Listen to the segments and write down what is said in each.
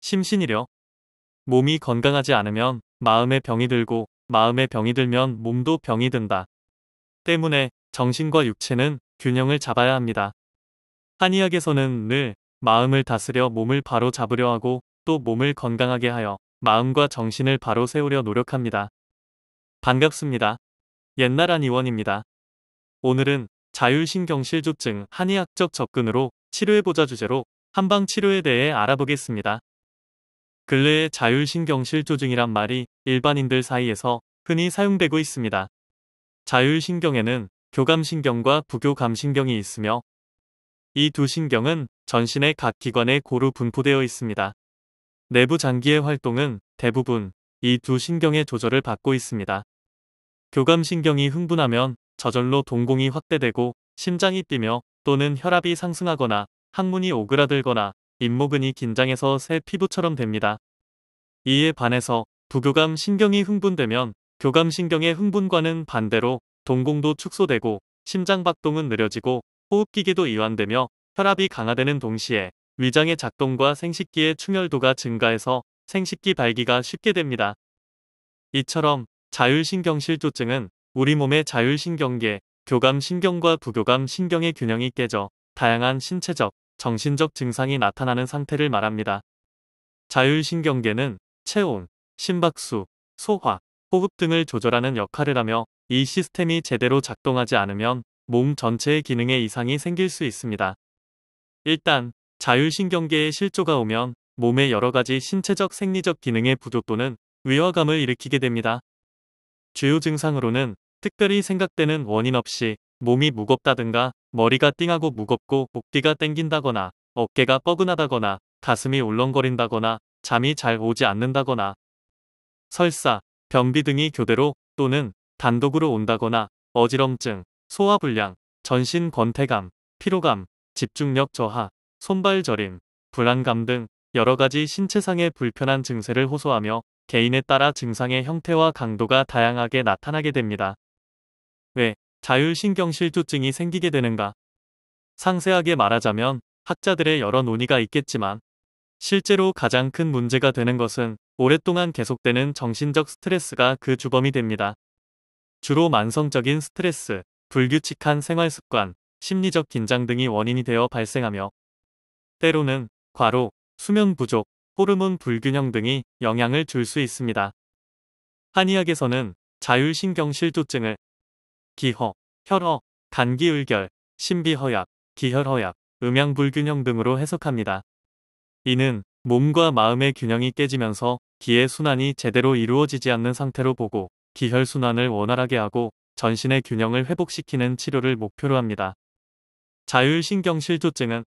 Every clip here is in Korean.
심신이려. 몸이 건강하지 않으면 마음의 병이 들고 마음의 병이 들면 몸도 병이 든다. 때문에 정신과 육체는 균형을 잡아야 합니다. 한의학에서는 늘 마음을 다스려 몸을 바로 잡으려 하고 또 몸을 건강하게 하여 마음과 정신을 바로 세우려 노력합니다. 반갑습니다. 옛날 한의원입니다. 오늘은 자율신경실조증 한의학적 접근으로 치료해보자 주제로 한방치료에 대해 알아보겠습니다. 근래에 자율신경실조증이란 말이 일반인들 사이에서 흔히 사용되고 있습니다. 자율신경에는 교감신경과 부교감신경이 있으며 이 두 신경은 전신의 각 기관에 고루 분포되어 있습니다. 내부 장기의 활동은 대부분 이 두 신경의 조절을 받고 있습니다. 교감신경이 흥분하면 저절로 동공이 확대되고 심장이 뛰며 또는 혈압이 상승하거나 항문이 오그라들거나 잇모근이 긴장해서 새 피부처럼 됩니다. 이에 반해서 부교감 신경이 흥분되면 교감신경의 흥분과는 반대로 동공도 축소되고 심장박동은 느려지고 호흡기계도 이완되며 혈압이 강화되는 동시에 위장의 작동과 생식기의 충혈도가 증가해서 생식기 발기가 쉽게 됩니다. 이처럼 자율신경실조증은 우리 몸의 자율신경계, 교감신경과 부교감신경의 균형이 깨져 다양한 신체적, 정신적 증상이 나타나는 상태를 말합니다. 자율신경계는 체온, 심박수, 소화, 호흡 등을 조절하는 역할을 하며 이 시스템이 제대로 작동하지 않으면 몸 전체의 기능에 이상이 생길 수 있습니다. 일단 자율신경계에 실조가 오면 몸의 여러가지 신체적 생리적 기능의 부조 또는 위화감을 일으키게 됩니다. 주요 증상으로는 특별히 생각되는 원인 없이 몸이 무겁다든가 머리가 띵하고 무겁고 목뒤가 땡긴다거나 어깨가 뻐근하다거나 가슴이 울렁거린다거나 잠이 잘 오지 않는다거나 설사, 변비 등이 교대로 또는 단독으로 온다거나 어지럼증, 소화불량, 전신 권태감, 피로감, 집중력 저하, 손발 저림, 불안감 등 여러가지 신체상의 불편한 증세를 호소하며 개인에 따라 증상의 형태와 강도가 다양하게 나타나게 됩니다. 왜 자율신경실조증이 생기게 되는가? 상세하게 말하자면 학자들의 여러 논의가 있겠지만 실제로 가장 큰 문제가 되는 것은 오랫동안 계속되는 정신적 스트레스가 그 주범이 됩니다. 주로 만성적인 스트레스, 불규칙한 생활습관, 심리적 긴장 등이 원인이 되어 발생하며 때로는 과로, 수면 부족, 호르몬 불균형 등이 영향을 줄 수 있습니다. 한의학에서는 자율신경실조증을 기허, 혈허, 간기을결, 신비허약, 기혈허약, 음양불균형 등으로 해석합니다. 이는 몸과 마음의 균형이 깨지면서 기의 순환이 제대로 이루어지지 않는 상태로 보고 기혈순환을 원활하게 하고 전신의 균형을 회복시키는 치료를 목표로 합니다. 자율신경실조증은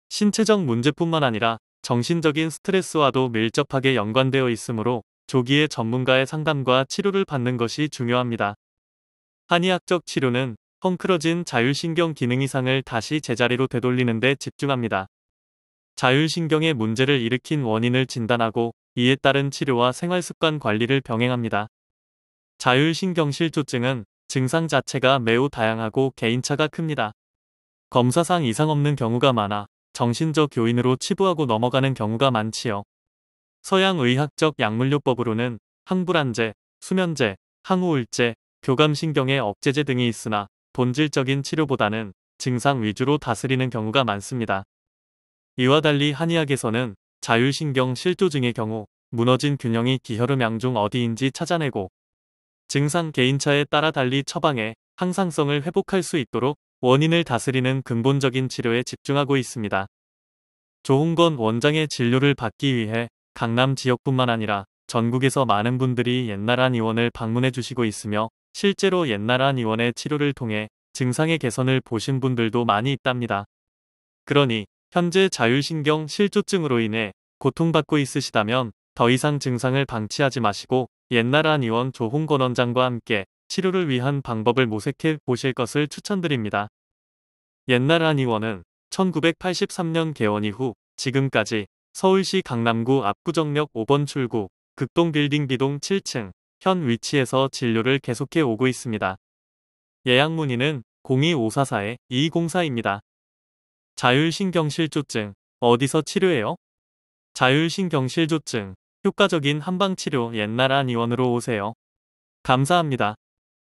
신체적 문제뿐만 아니라 정신적인 스트레스와도 밀접하게 연관되어 있으므로 조기에 전문가의 상담과 치료를 받는 것이 중요합니다. 한의학적 치료는 헝클어진 자율신경 기능 이상을 다시 제자리로 되돌리는 데 집중합니다. 자율신경의 문제를 일으킨 원인을 진단하고 이에 따른 치료와 생활습관 관리를 병행합니다. 자율신경실조증은 증상 자체가 매우 다양하고 개인차가 큽니다. 검사상 이상 없는 경우가 많아 정신적 요인으로 치부하고 넘어가는 경우가 많지요. 서양의학적 약물요법으로는 항불안제, 수면제, 항우울제, 교감신경의 억제제 등이 있으나 본질적인 치료보다는 증상 위주로 다스리는 경우가 많습니다. 이와 달리 한의학에서는 자율신경 실조증의 경우 무너진 균형이 기혈음양 중 어디인지 찾아내고 증상 개인차에 따라 달리 처방해 항상성을 회복할 수 있도록 원인을 다스리는 근본적인 치료에 집중하고 있습니다. 조홍건 원장의 진료를 받기 위해 강남 지역뿐만 아니라 전국에서 많은 분들이 옛날 한의원을 방문해 주시고 있으며 실제로 옛날 한의원의 치료를 통해 증상의 개선을 보신 분들도 많이 있답니다. 그러니 현재 자율신경 실조증으로 인해 고통받고 있으시다면 더 이상 증상을 방치하지 마시고 옛날 한의원 조홍건 원장과 함께 치료를 위한 방법을 모색해 보실 것을 추천드립니다. 옛날 한의원은 1983년 개원 이후 지금까지 서울시 강남구 압구정역 5번 출구 극동빌딩 B동 7층 현 위치에서 진료를 계속해 오고 있습니다. 예약 문의는 02544-2204입니다. 자율신경실조증 어디서 치료해요? 자율신경실조증, 효과적인 한방치료 옛날 한의원으로 오세요. 감사합니다.